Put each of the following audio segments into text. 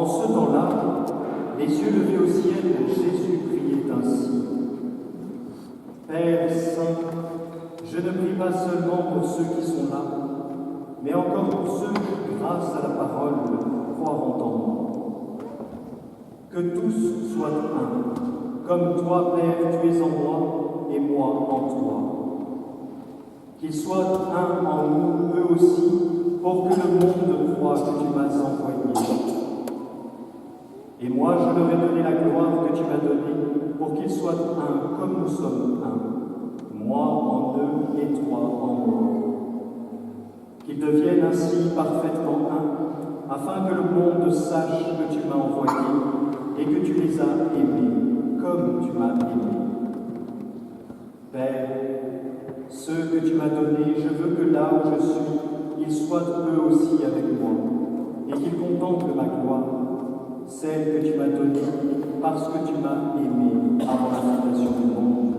En ce temps-là, les yeux levés au ciel, Jésus priait ainsi. Père Saint, je ne prie pas seulement pour ceux qui sont là, mais encore pour ceux qui, grâce à la parole, croient en moi. Que tous soient un, comme toi, Père, tu es en moi et moi en toi. Qu'ils soient un en nous, eux aussi, pour que le monde croie que tu m'as envoyé. Et moi, je leur ai donné la gloire que tu m'as donnée, pour qu'ils soient un comme nous sommes un, moi en eux et toi en moi. Qu'ils deviennent ainsi parfaitement un, afin que le monde sache que tu m'as envoyé et que tu les as aimés, comme tu m'as aimé. Père, ceux que tu m'as donnés, je veux que là où je suis, ils soient eux aussi avec moi, et qu'ils contemplent ma gloire, celle que tu m'as donnée, parce que tu m'as aimé avant la fondation du monde.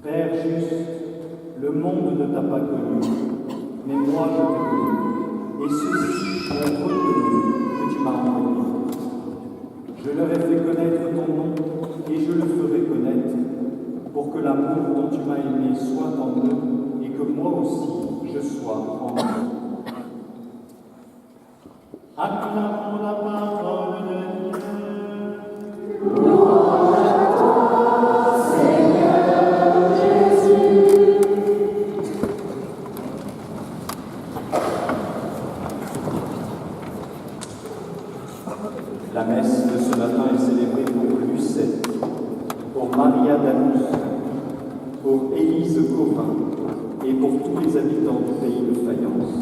Père juste, le monde ne t'a pas connu, mais moi je t'ai connu, et ceux-ci ont reconnu que tu m'as envoyé. Je leur ai fait connaître ton nom, et je le ferai connaître, pour que l'amour dont tu m'as aimé soit en eux, et que moi aussi je sois en eux. Acclamons la parole de Dieu. Gloire à toi, Seigneur Jésus. La messe de ce matin est célébrée pour Lucette, pour Maria Danus, pour Élise Corin et pour tous les habitants du pays de Fayence.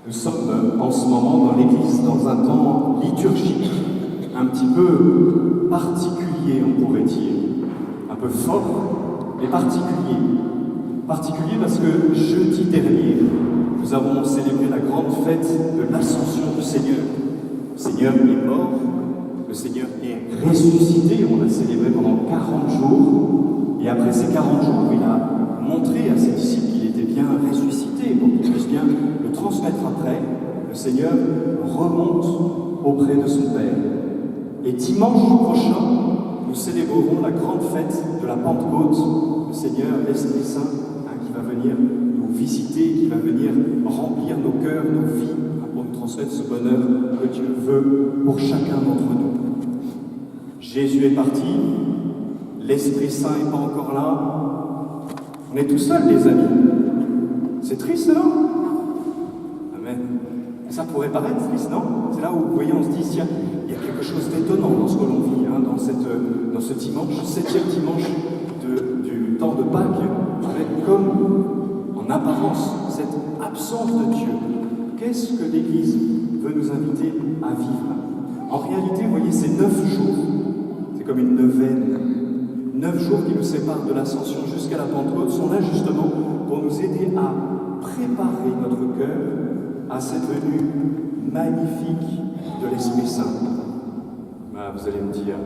Nous sommes en ce moment dans l'Église dans un temps liturgique, un petit peu particulier, on pourrait dire. Un peu fort, mais particulier. Particulier parce que jeudi dernier, nous avons célébré la grande fête de l'Ascension du Seigneur. Le Seigneur est mort, le Seigneur est ressuscité, on l'a célébré pendant 40 jours, et après ces 40 jours, il a montré à ses disciples qu'il était bien ressuscité, pour qu'ils puissent bien le transmettre après. Le Seigneur remonte auprès de son Père. Et dimanche prochain, nous célébrerons la grande fête de la Pentecôte. Le Seigneur, l'Esprit Saint, qui va venir nous visiter, qui va venir remplir nos cœurs, nos vies, pour nous transmettre ce bonheur que Dieu veut pour chacun d'entre nous. Jésus est parti, l'Esprit Saint n'est pas encore là. On est tout seuls, les amis. C'est triste, non? Amen. Ça pourrait paraître triste, non? C'est là où, vous voyez, on se dit, il y a quelque chose d'étonnant dans ce que l'on vit, dans ce dimanche, 7e dimanche du temps de Pâques, avec comme, en apparence, cette absence de Dieu. Qu'est-ce que l'Église veut nous inviter à vivre? En réalité, vous voyez, ces 9 jours, c'est comme une neuvaine. 9 jours qui nous séparent de l'Ascension jusqu'à la Pentecôte sont là justement pour nous aider à préparer notre cœur à cette venue magnifique de l'Esprit Saint. Vous allez me dire,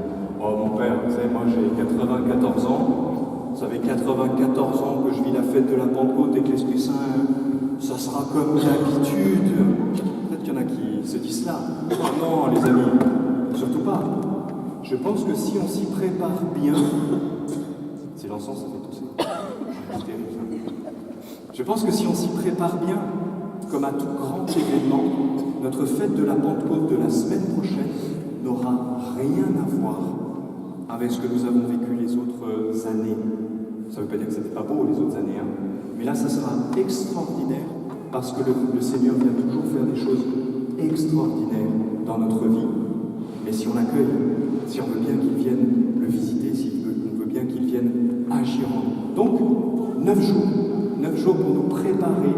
oh mon père, vous savez, moi j'ai 94 ans, ça fait 94 ans que je vis la fête de la Pentecôte et que l'Esprit Saint, ça sera comme d'habitude. Peut-être qu'il y en a qui se disent cela. Oh non, les amis, surtout pas. Je pense que si on s'y prépare bien, c'est l'encens, ça fait tousser. C'est terrible. Je pense que si on s'y prépare bien, comme à tout grand événement, notre fête de la Pentecôte de la semaine prochaine n'aura rien à voir avec ce que nous avons vécu les autres années. Ça ne veut pas dire que ce n'était pas beau les autres années, mais là, ça sera extraordinaire parce que le Seigneur vient toujours faire des choses extraordinaires dans notre vie. Mais si on l'accueille, si on veut bien qu'il vienne le visiter, si on veut bien qu'il vienne agir en nous. Donc, 9 jours. 9 jours pour nous préparer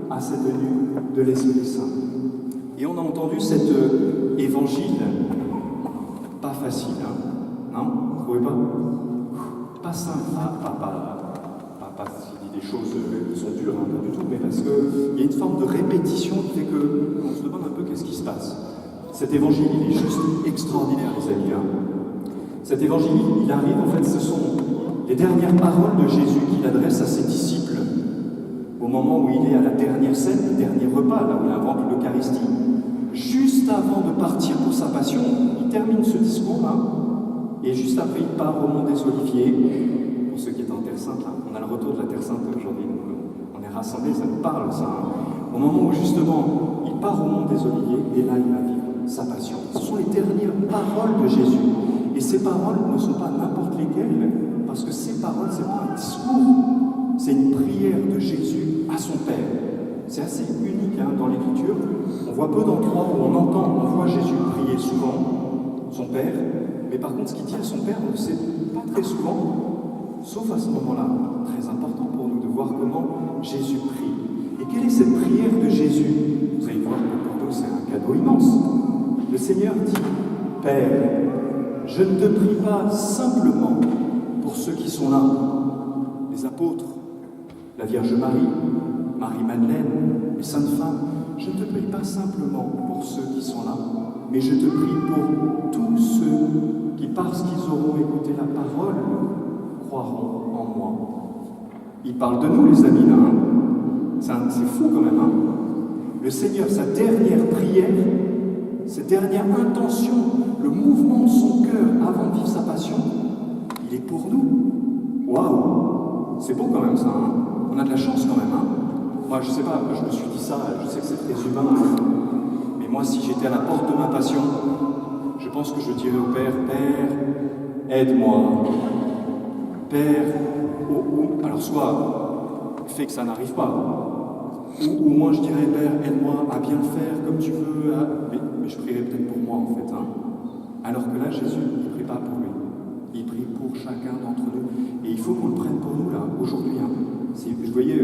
à cette venue de l'Esprit Saint. Et on a entendu cet évangile, pas facile, non? Vous ne trouvez pas? Pas simple, pas pas s'il dit des choses qui sont dures, pas du tout, mais parce qu'il y a une forme de répétition qui fait qu'on se demande un peu qu'est-ce qui se passe. Cet évangile, il est juste extraordinaire, les amis. Cet évangile, il arrive, en fait, ce sont les dernières paroles de Jésus qu'il adresse à ses disciples au moment où il est à la dernière scène, le dernier repas, là où il invente l'Eucharistie. Juste avant de partir pour sa passion, il termine ce discours-là, et juste après, il part au mont des Oliviers. Pour ceux qui étaient en Terre Sainte, là, on a le retour de la Terre Sainte aujourd'hui, on est rassemblés, ça nous parle, ça. Au moment où justement, il part au mont des Oliviers, et là, il va vivre sa passion. Ce sont les dernières paroles de Jésus. Et ces paroles ne sont pas n'importe lesquelles, parce que ces paroles, ce n'est pas un discours, c'est une prière de Jésus à son Père. C'est assez unique dans l'Écriture. On voit peu d'endroits où on voit Jésus prier souvent son Père, mais par contre, ce qu'il dit à son Père, on ne le sait pas très souvent, sauf à ce moment-là. Très important pour nous de voir comment Jésus prie. Et quelle est cette prière de Jésus? Vous allez voir que pour nous, c'est un cadeau immense. Le Seigneur dit, « Père, je ne te prie pas simplement pour ceux qui sont là, les apôtres, la Vierge Marie, Marie-Madeleine, les saintes femmes. Je ne te prie pas simplement pour ceux qui sont là, mais je te prie pour tous ceux qui, parce qu'ils auront écouté la parole, croiront en moi. » Il parle de nous, les amis, là. C'est fou quand même. Le Seigneur, sa dernière prière, sa dernière intention, le mouvement de son cœur avant de vivre sa passion, il est pour nous. Waouh! C'est beau quand même ça. On a de la chance quand même. Moi, je sais pas, je me suis dit ça, je sais que c'est très humain, mais moi, si j'étais à la porte de ma passion, je pense que je dirais au Père, « Père, aide-moi. Père, alors soit fais que ça n'arrive pas, ou moi je dirais, Père, aide-moi à bien le faire comme tu veux, mais je prierais peut-être pour moi en fait. Alors que là, Jésus, il ne prie pas pour lui, il prie pour chacun d'entre nous. Et il faut qu'on le prenne pour nous là, aujourd'hui. Vous voyez,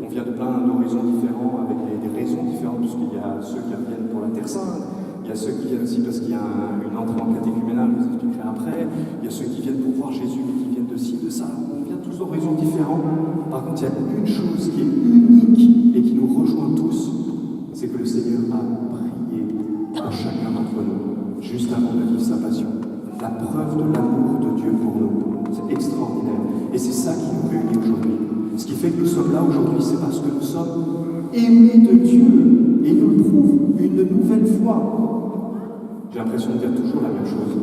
on vient de plein d'horizons différents, avec des raisons différentes, puisqu'il y a ceux qui reviennent pour la Terre Sainte, il y a ceux qui viennent aussi parce qu'il y a une entrée en catéchuménale, je vous expliquerai après, il y a ceux qui viennent pour voir Jésus, mais qui viennent de ci, de ça, on vient tous d'horizons différents. Par contre, il y a une chose qui est unique et qui nous rejoint tous, c'est que le Seigneur a prié pour chacun d'entre nous, juste avant de vivre sa passion. La preuve de l'amour de Dieu pour nous, c'est extraordinaire. Et c'est ça qui nous réunit aujourd'hui. Ce qui fait que nous sommes là aujourd'hui, c'est parce que nous sommes aimés de Dieu. Et il nous le prouve une nouvelle fois. J'ai l'impression de dire toujours la même chose.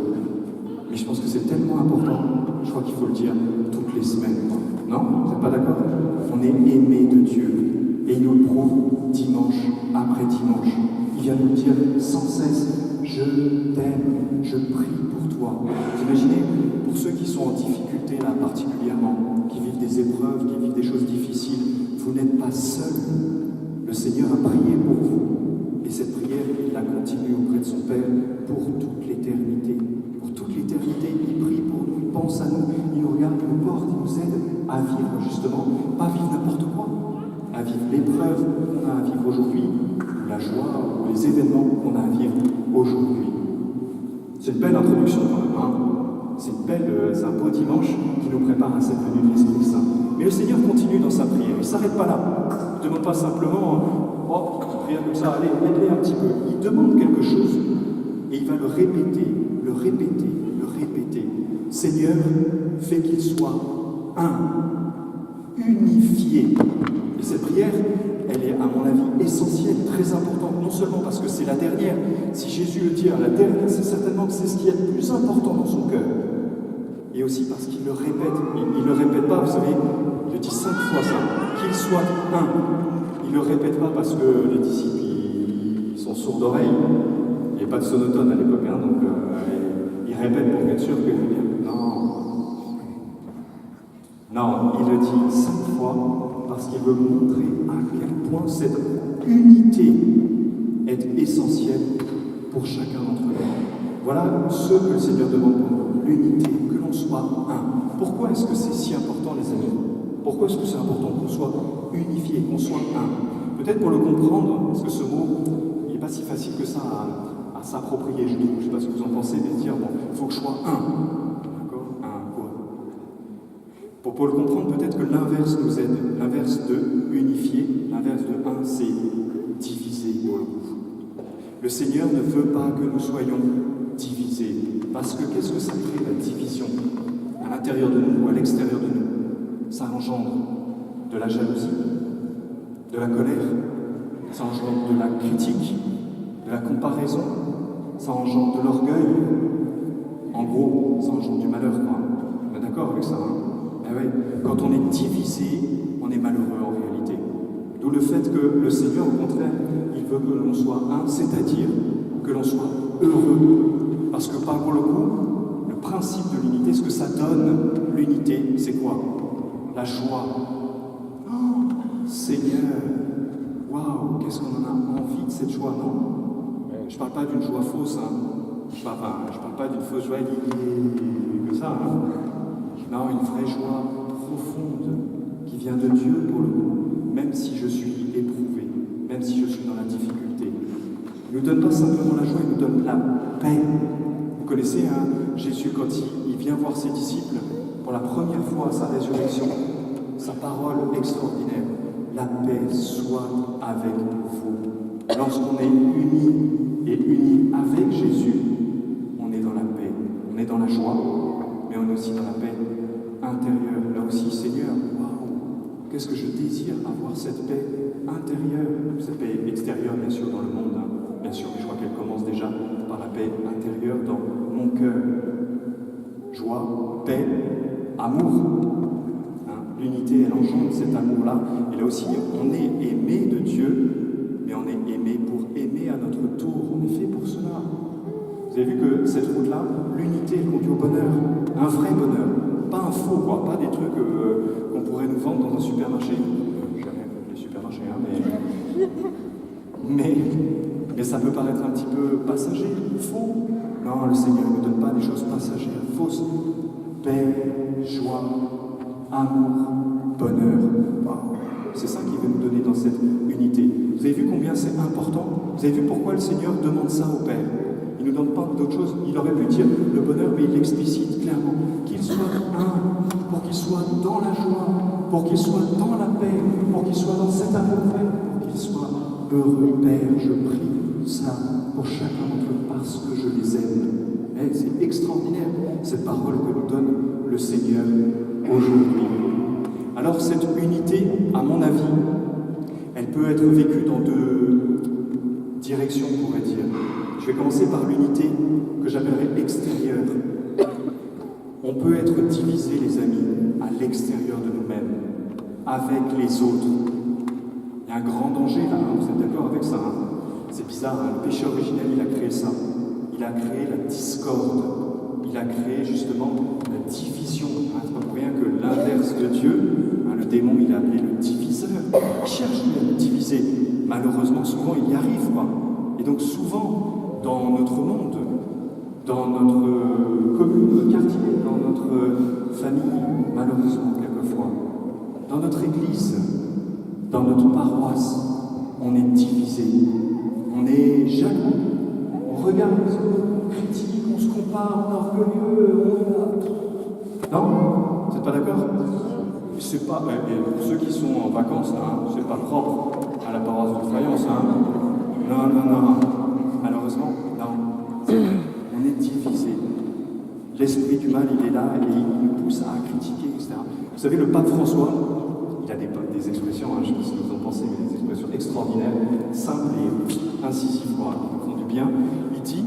Mais je pense que c'est tellement important, je crois qu'il faut le dire toutes les semaines. Non? Vous n'êtes pas d'accord? On est aimés de Dieu. Et il nous le prouve dimanche après dimanche. Il vient nous dire sans cesse, je t'aime, je prie pour toi. Vous imaginez, pour ceux qui sont en difficulté là particulièrement, qui vivent des épreuves, qui vivent des choses difficiles, vous n'êtes pas seuls. Le Seigneur a prié pour vous. Et cette prière, il la continue auprès de son Père pour toute l'éternité. Pour toute l'éternité, il prie pour nous, il pense à nous, il nous regarde, il nous porte, il nous aide à vivre justement, pas vivre n'importe quoi, à vivre l'épreuve qu'on a à vivre aujourd'hui, ou la joie, ou les événements qu'on a à vivre aujourd'hui. C'est une belle introduction quand même. C'est un beau dimanche qui nous prépare à cette venue de l'Esprit Saint. Mais le Seigneur continue dans sa prière, il ne s'arrête pas là. Il ne demande pas simplement, une prière comme ça, allez, aide-les un petit peu. Il demande quelque chose et il va le répéter, le répéter, le répéter. Seigneur, fais qu'il soit un, unifié. Et cette prière, elle est, à mon avis, essentielle, très importante, non seulement parce que c'est la dernière. Si Jésus le dit à la dernière, c'est certainement que c'est ce qui est le plus important dans son cœur. Et aussi parce qu'il le répète. Il ne le répète pas, vous savez, il le dit 5 fois ça, qu'il soit un. Il ne le répète pas parce que les disciples, ils sont sourds d'oreille. Il n'y avait pas de sonotone à l'époque, donc il répète pour être sûr que non, il le dit 5 fois parce qu'il veut montrer à quel point cette unité est essentielle pour chacun d'entre nous. Voilà ce que le Seigneur demande pour nous, l'unité, que l'on soit un. Pourquoi est-ce que c'est si important, les amis? Pourquoi est-ce que c'est important qu'on soit unifié, qu'on soit un? Peut-être pour le comprendre, parce que ce mot, il n'est pas si facile que ça à s'approprier, je trouve. Je ne sais pas ce que vous en pensez, mais dire, bon, il faut que je sois un. D'accord? Un quoi? Pour le comprendre, peut-être que l'inverse nous aide. L'inverse de unifier, l'inverse de un, c'est diviser pour le coup. Le Seigneur ne veut pas que nous soyons divisés. Parce que qu'est-ce que ça crée, la division? À l'intérieur de nous ou à l'extérieur de nous, ça engendre de la jalousie, de la colère, ça engendre de la critique, de la comparaison, ça engendre de l'orgueil. En gros, ça engendre du malheur, quoi. On est d'accord avec ça, hein? Eh oui. Quand on est divisé, on est malheureux en réalité. D'où le fait que le Seigneur, au contraire, il veut que l'on soit un, c'est-à-dire que l'on soit heureux. Parce que pour le coup, le principe de l'unité, ce que ça donne, l'unité, c'est quoi? La joie. Oh, Seigneur, waouh, qu'est-ce qu'on en a envie de cette joie, non? Je ne parle pas d'une joie fausse, hein. Je parle pas d'une fausse joie que ça, hein. Non, une vraie joie profonde qui vient de Dieu pour le coup, même si je suis éprouvé, même si je suis dans la difficulté. Il ne nous donne pas simplement la joie, il nous donne la paix. Vous connaissez, hein, Jésus, quand il vient voir ses disciples, pour la première fois à sa résurrection, sa parole extraordinaire, la paix soit avec vous. Lorsqu'on est unis avec Jésus, on est dans la paix, on est dans la joie, mais on est aussi dans la paix intérieure. Là aussi, Seigneur, waouh, qu'est-ce que je désire avoir cette paix intérieure, cette paix extérieure, bien sûr, dans le monde, hein. Bien sûr, mais je crois qu'elle commence déjà par la paix intérieure dans mon cœur. Joie, paix, amour. Hein, l'unité, elle engendre cet amour-là. Et là aussi, on est aimé de Dieu, mais on est aimé pour aimer à notre tour. On est fait pour cela. Vous avez vu que cette route-là, l'unité, elle conduit au bonheur. Un vrai bonheur. Pas un faux, quoi. Pas des trucs qu'on pourrait nous vendre dans un supermarché. Jamais les supermarchés, hein, mais ça peut paraître un petit peu passager, faux. Non, le Seigneur ne nous donne pas des choses passagères, fausses. Paix, joie, amour, bonheur. Wow. C'est ça qu'il veut nous donner dans cette unité. Vous avez vu combien c'est important? Vous avez vu pourquoi le Seigneur demande ça au Père? Il ne nous donne pas d'autre chose. Il aurait pu dire le bonheur, mais il l'explicite clairement. Qu'il soit un, pour qu'il soit dans la joie, pour qu'il soit dans la paix, pour qu'il soit dans cet amour vrai, pour qu'il soit heureux. Père, je prie ça pour chacun d'entre eux parce que je les aime. Et c'est extraordinaire, cette parole que nous donne le Seigneur aujourd'hui. Alors cette unité, à mon avis, elle peut être vécue dans deux directions, on pourrait dire. Je vais commencer par l'unité que j'appellerais extérieure. On peut être divisé, les amis, à l'extérieur de nous-mêmes, avec les autres. Il y a un grand danger là, hein, vous êtes d'accord avec ça, hein? C'est bizarre, hein, le péché originel, il a créé ça. Il a créé la discorde. Il a créé justement la division. Hein, c'est pas pour rien que l'inverse de Dieu, hein, le démon, il a appelé le diviseur. Il cherche à nous diviser. Malheureusement, souvent, il y arrive, quoi. Et donc, souvent, dans notre monde, dans notre commune, notre quartier, dans notre famille, malheureusement, quelquefois, dans notre église, dans notre paroisse, on est divisé. On est jaloux, on regarde les autres, on critique, on se compare, on est orgueilleux, Non? Vous n'êtes pas d'accord? C'est pas, et pour ceux qui sont en vacances, hein, c'est pas propre à la paroisse de Fayence, hein. Non. Malheureusement, non. On est divisé. L'esprit du mal, il est là et il nous pousse à critiquer, etc. Vous savez, le pape François, il a des expressions, hein, je ne sais pas ce que vous en pensez, mais des expressions extraordinaires, simples et incisives, quoi, qui font du bien. Il dit,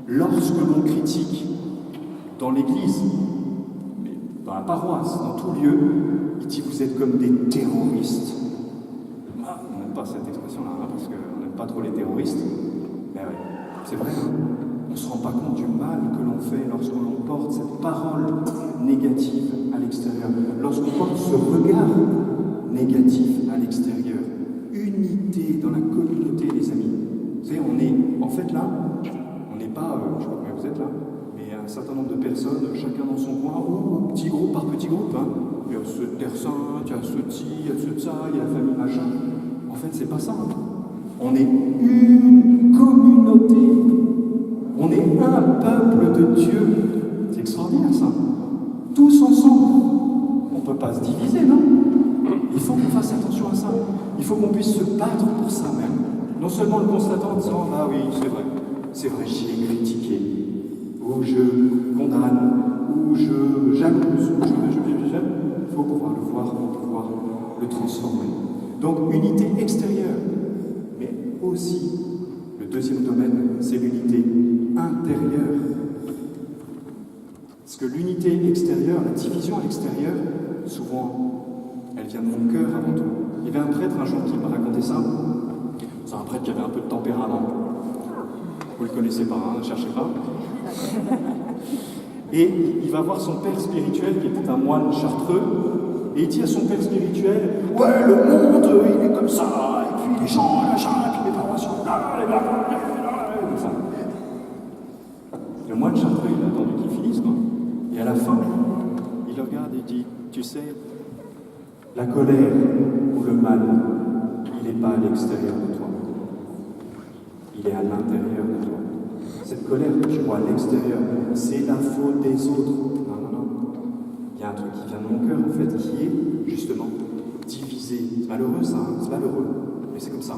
lorsque l'on critique dans l'église, dans la paroisse, dans tout lieu, il dit, vous êtes comme des terroristes. Ah, on n'aime pas cette expression-là, hein, parce qu'on n'aime pas trop les terroristes. Mais ouais, c'est vrai, hein. On ne se rend pas compte du mal que l'on fait lorsque l'on porte cette parole négative à l'extérieur, lorsqu'on porte ce regard négatif à l'extérieur. Unité dans la communauté, les amis. Vous savez, on est, en fait là, on n'est pas, je ne sais pas combien vous êtes là, mais un certain nombre de personnes, chacun dans son coin, ou petit groupe par petit groupe. Hein. Il y a ce Terre Sainte, il y a ce ci, il y a ce ça, il y a la famille machin. En fait, c'est pas ça. Hein. On est une communauté. On est un peuple de Dieu. C'est extraordinaire ça. Tous ensemble. On ne peut pas se diviser, non? Il faut qu'on fasse attention à ça. Il faut qu'on puisse se battre pour ça même. Non seulement le constatant en disant, ah oui, c'est vrai, j'y ai critiqué, ou je condamne, ou je jalouse, ou il faut pouvoir le voir, pour pouvoir le transformer. Donc, unité extérieure, mais aussi, le deuxième domaine, c'est l'unité intérieure. Parce que l'unité extérieure, la division à l'extérieur, souvent, elle vient de mon cœur avant tout. Il y avait un prêtre un jour qui m'a raconté ça. C'est un prêtre qui avait un peu de tempérament. Vous ne le connaissez pas, hein, ne cherchez pas. Et il va voir son père spirituel, qui était un moine chartreux, et il dit à son père spirituel, « Ouais, le monde, il est comme ça, et puis les gens, machin, et puis les paroissiens, comme ça. » Le moine chartreux, il a attendu qu'il finisse, quoi. Et à la fin, il le regarde et dit, « Tu sais, la colère ou le mal, il n'est pas à l'extérieur de toi. Il est à l'intérieur de toi. Cette colère que tu vois à l'extérieur, c'est la faute des autres. Non. Il y a un truc qui vient de mon cœur, en fait, qui est justement divisé. C'est malheureux, ça, hein, c'est malheureux. Mais c'est comme ça.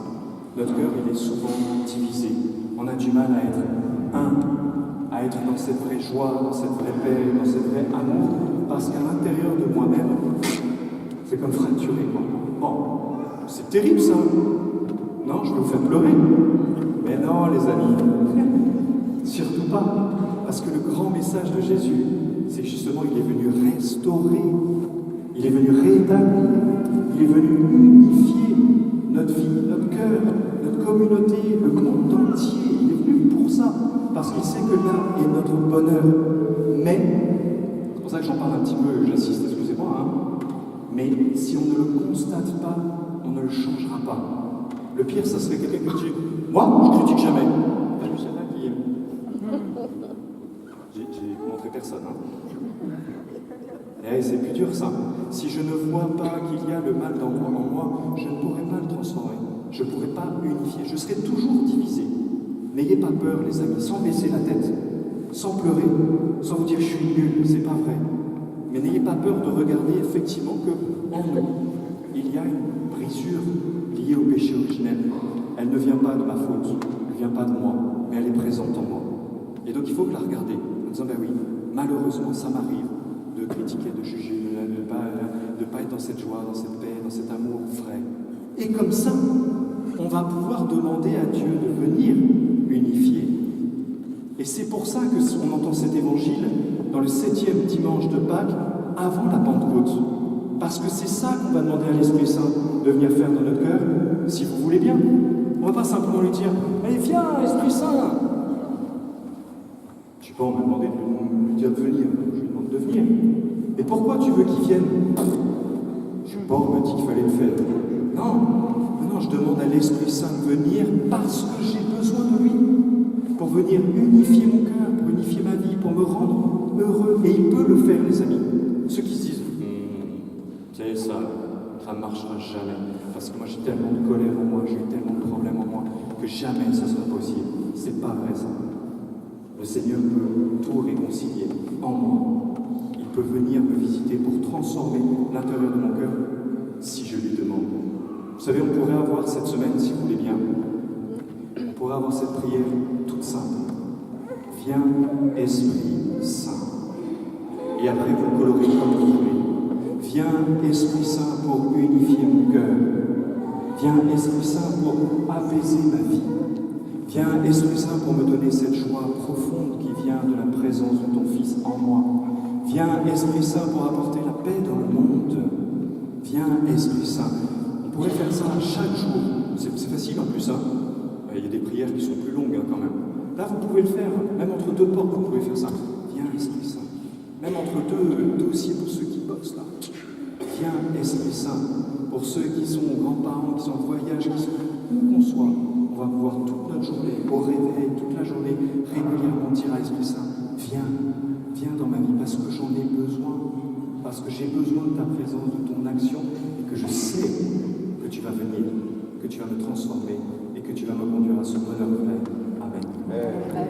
Notre cœur, il est souvent divisé. On a du mal à être un, à être dans cette vraie joie, dans cette vraie paix, dans cette vraie amour, parce qu'à l'intérieur de moi-même, c'est comme fracturé, quoi. Bon, c'est terrible, ça. Non, je vais vous faire pleurer. Mais non, les amis, surtout pas. Parce que le grand message de Jésus, c'est que justement, il est venu restaurer, il est venu rétablir, il est venu unifier notre vie, notre cœur, notre communauté, le monde entier. Il est venu pour ça, parce qu'il sait que là est notre bonheur. Mais, c'est pour ça que j'en parle un petit peu, j'insiste, excusez-moi, hein. Mais si on ne le constate pas, on ne le changera pas. Le pire, ça serait quelqu'un qui dit « Moi, je critique jamais. » Je sais pas qui est. J'ai montré personne. Hein. Et c'est plus dur, ça. Si je ne vois pas qu'il y a le mal en moi, je ne pourrai pas le transformer. Je ne pourrai pas unifier. Je serai toujours divisé. N'ayez pas peur, les amis, sans baisser la tête, sans pleurer, sans vous dire « Je suis nul », c'est pas vrai. Mais n'ayez pas peur de regarder effectivement qu'en nous, il y a une brisure liée au péché originel. Elle ne vient pas de ma faute, elle ne vient pas de moi, mais elle est présente en moi. Et donc il faut que la regarder, en disant, ben oui, malheureusement, ça m'arrive de critiquer, de juger, de pas être dans cette joie, dans cette paix, dans cet amour vrai. Et comme ça, on va pouvoir demander à Dieu de venir unifier. Et c'est pour ça qu'on entend cet évangile dans le 7e dimanche de Pâques, avant la Pentecôte. Parce que c'est ça qu'on va demander à l'Esprit Saint de venir faire dans notre cœur, si vous voulez bien. On ne va pas simplement lui dire « Allez, viens, Esprit Saint !» Je ne sais pas, on m'a demandé de lui dire de venir, je lui demande de venir. Et pourquoi tu veux qu'il vienne? Je ne sais pas, on m'a dit qu'il fallait le faire. Non, je demande à l'Esprit Saint de venir parce que j'ai besoin de lui. Pour venir unifier mon cœur, pour unifier ma vie, pour me rendre heureux. Et il peut le faire, les amis. Ceux qui se disent « ça ne marchera jamais. Parce que moi, j'ai tellement de colère en moi, j'ai eu tellement de problèmes en moi, que jamais ça sera possible. » C'est pas vrai, ça. Le Seigneur peut tout réconcilier en moi. Il peut venir me visiter pour transformer l'intérieur de mon cœur, si je lui demande. Vous savez, on pourrait avoir cette semaine, si vous voulez bien, on pourrait avoir cette prière toute simple. Viens, Esprit Saint. Et après, vous colorez comme vous voulez. Viens, Esprit Saint, pour unifier mon cœur. Viens, Esprit Saint, pour apaiser ma vie. Viens, Esprit Saint, pour me donner cette joie profonde qui vient de la présence de ton Fils en moi. Viens, Esprit Saint, pour apporter la paix dans le monde. Viens, Esprit Saint. On pourrait faire ça chaque jour. C'est facile en plus, hein. Il y a des prières qui sont plus longues, hein, quand même. Là, vous pouvez le faire. Même entre deux portes, vous pouvez faire ça. Viens, Esprit Saint. Même entre deux dossiers pour ceux qui bossent, là. Viens, Esprit Saint. Pour ceux qui sont grands-parents, qui sont en voyage, qui sont où qu'on soit, on va pouvoir toute notre journée, au réveil, toute la journée, régulièrement dire à l'Esprit Saint, viens dans ma vie, parce que j'en ai besoin, parce que j'ai besoin de ta présence, de ton action, et que je sais que tu vas venir, que tu vas me transformer, et que tu vas me conduire à ce bonheur vrai. Amen.